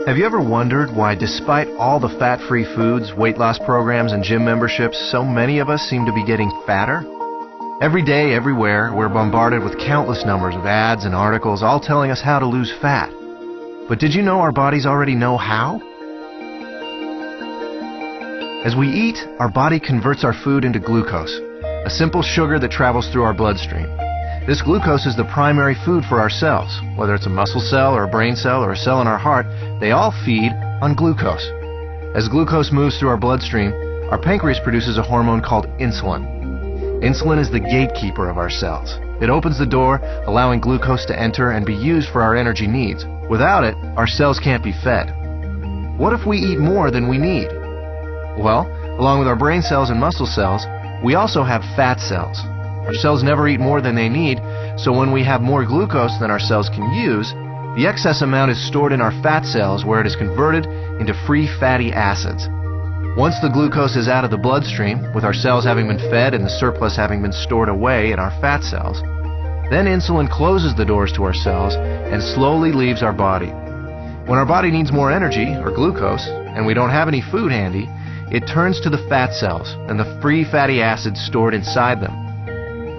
Have you ever wondered why, despite all the fat-free foods, weight loss programs, and gym memberships, so many of us seem to be getting fatter? Every day, everywhere, we're bombarded with countless numbers of ads and articles all telling us how to lose fat. But did you know our bodies already know how? As we eat, our body converts our food into glucose, a simple sugar that travels through our bloodstream. This glucose is the primary food for our cells. Whether it's a muscle cell or a brain cell or a cell in our heart, they all feed on glucose. As glucose moves through our bloodstream, our pancreas produces a hormone called insulin. Insulin is the gatekeeper of our cells. It opens the door, allowing glucose to enter and be used for our energy needs. Without it, our cells can't be fed. What if we eat more than we need? Well, along with our brain cells and muscle cells, we also have fat cells. Our cells never eat more than they need, so when we have more glucose than our cells can use, the excess amount is stored in our fat cells where it is converted into free fatty acids. Once the glucose is out of the bloodstream, with our cells having been fed and the surplus having been stored away in our fat cells, then insulin closes the doors to our cells and slowly leaves our body. When our body needs more energy, or glucose, and we don't have any food handy, it turns to the fat cells and the free fatty acids stored inside them.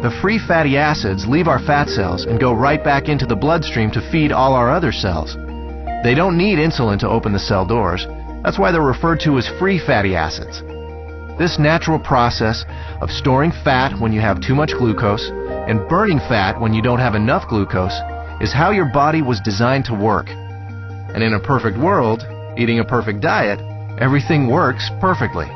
The free fatty acids leave our fat cells and go right back into the bloodstream to feed all our other cells. They don't need insulin to open the cell doors. That's why they're referred to as free fatty acids. This natural process of storing fat when you have too much glucose and burning fat when you don't have enough glucose is how your body was designed to work. And in a perfect world, eating a perfect diet, everything works perfectly.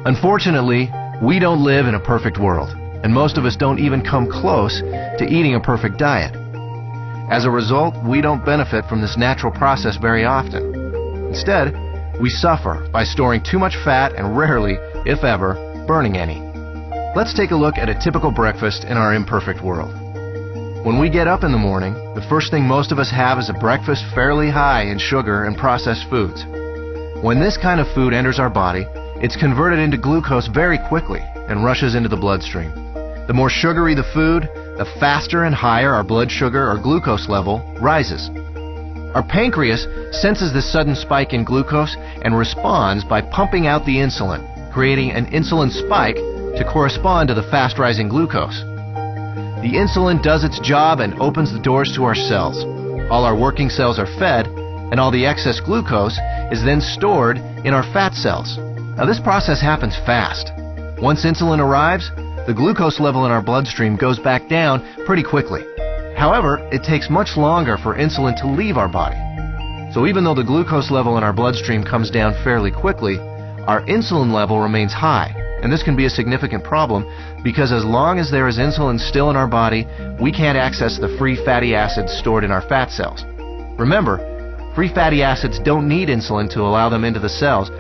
Unfortunately, we don't live in a perfect world, and most of us don't even come close to eating a perfect diet. As a result, we don't benefit from this natural process very often. Instead, we suffer by storing too much fat and rarely, if ever, burning any. Let's take a look at a typical breakfast in our imperfect world. When we get up in the morning, the first thing most of us have is a breakfast fairly high in sugar and processed foods. When this kind of food enters our body, it's converted into glucose very quickly and rushes into the bloodstream. The more sugary the food, the faster and higher our blood sugar or glucose level rises. Our pancreas senses this sudden spike in glucose and responds by pumping out the insulin, creating an insulin spike to correspond to the fast-rising glucose. The insulin does its job and opens the doors to our cells. All our working cells are fed, and all the excess glucose is then stored in our fat cells. Now, this process happens fast. Once insulin arrives, the glucose level in our bloodstream goes back down pretty quickly. However, it takes much longer for insulin to leave our body. So even though the glucose level in our bloodstream comes down fairly quickly, our insulin level remains high. And this can be a significant problem because as long as there is insulin still in our body, we can't access the free fatty acids stored in our fat cells. Remember, free fatty acids don't need insulin to allow them into the cells,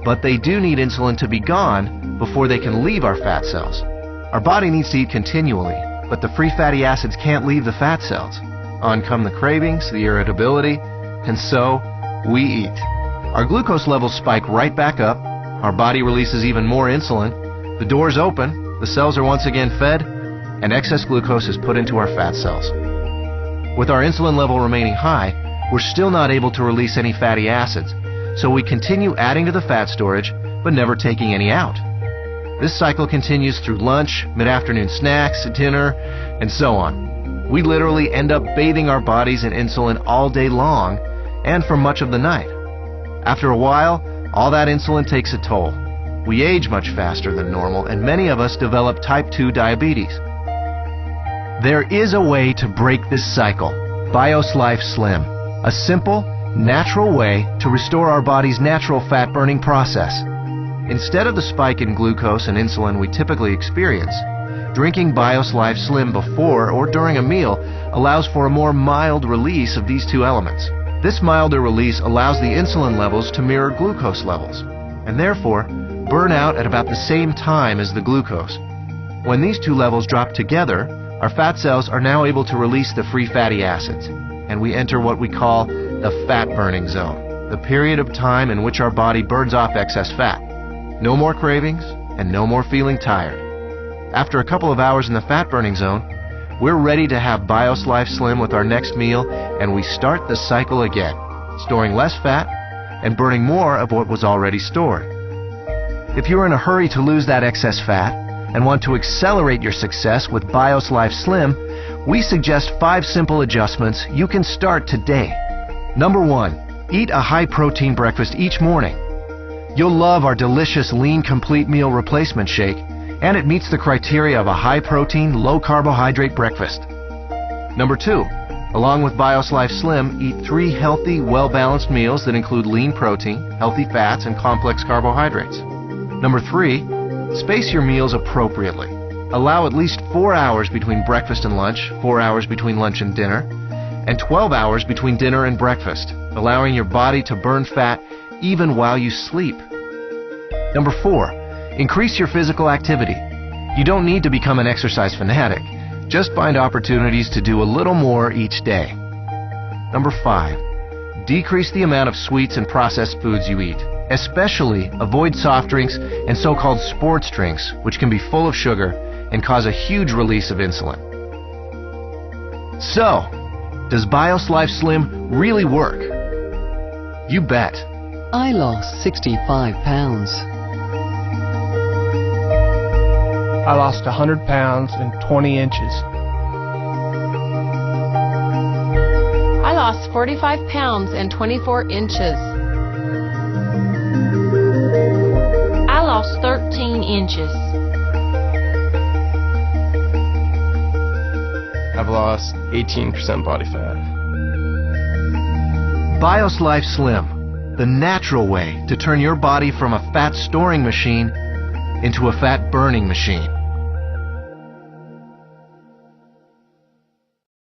but they do need insulin to be gone before they can leave our fat cells. Our body needs to eat continually, but the free fatty acids can't leave the fat cells. On come the cravings, the irritability, and so we eat. Our glucose levels spike right back up, our body releases even more insulin, the doors open, the cells are once again fed, and excess glucose is put into our fat cells. With our insulin level remaining high, we're still not able to release any fatty acids, so we continue adding to the fat storage, but never taking any out. This cycle continues through lunch, mid-afternoon snacks, dinner, and so on. We literally end up bathing our bodies in insulin all day long, and for much of the night. After a while, all that insulin takes a toll. We age much faster than normal, and many of us develop type 2 diabetes. There is a way to break this cycle. BIOS Life Slim. A simple, natural way to restore our body's natural fat-burning process. Instead of the spike in glucose and insulin we typically experience, drinking BIOS Life Slim before or during a meal allows for a more mild release of these two elements. This milder release allows the insulin levels to mirror glucose levels, and therefore burn out at about the same time as the glucose. When these two levels drop together, our fat cells are now able to release the free fatty acids, and we enter what we call the fat-burning zone, the period of time in which our body burns off excess fat. No more cravings, and no more feeling tired. After a couple of hours in the fat-burning zone, we're ready to have BIOS Life Slim with our next meal, and we start the cycle again. storing less fat and burning more of what was already stored. If you're in a hurry to lose that excess fat and want to accelerate your success with BIOS Life Slim, we suggest 5 simple adjustments you can start today. Number 1, eat a high-protein breakfast each morning. You'll love our delicious Lean Complete Meal Replacement Shake, and it meets the criteria of a high-protein, low-carbohydrate breakfast. Number 2, along with BIOS Life Slim, eat 3 healthy, well-balanced meals that include lean protein, healthy fats, and complex carbohydrates. Number 3, space your meals appropriately. Allow at least 4 hours between breakfast and lunch, 4 hours between lunch and dinner, and 12 hours between dinner and breakfast, allowing your body to burn fat even while you sleep. Number 4, increase your physical activity. You don't need to become an exercise fanatic. Just find opportunities to do a little more each day. Number 5, decrease the amount of sweets and processed foods you eat. Especially avoid soft drinks and so-called sports drinks, which can be full of sugar and cause a huge release of insulin. So, does BIOS Life Slim really work? You bet. I lost 65 pounds. I lost 100 pounds and 20 inches. I lost 45 pounds and 24 inches. I lost 13 inches. I've lost 18% body fat. BIOS Life Slim, the natural way to turn your body from a fat storing machine into a fat burning machine.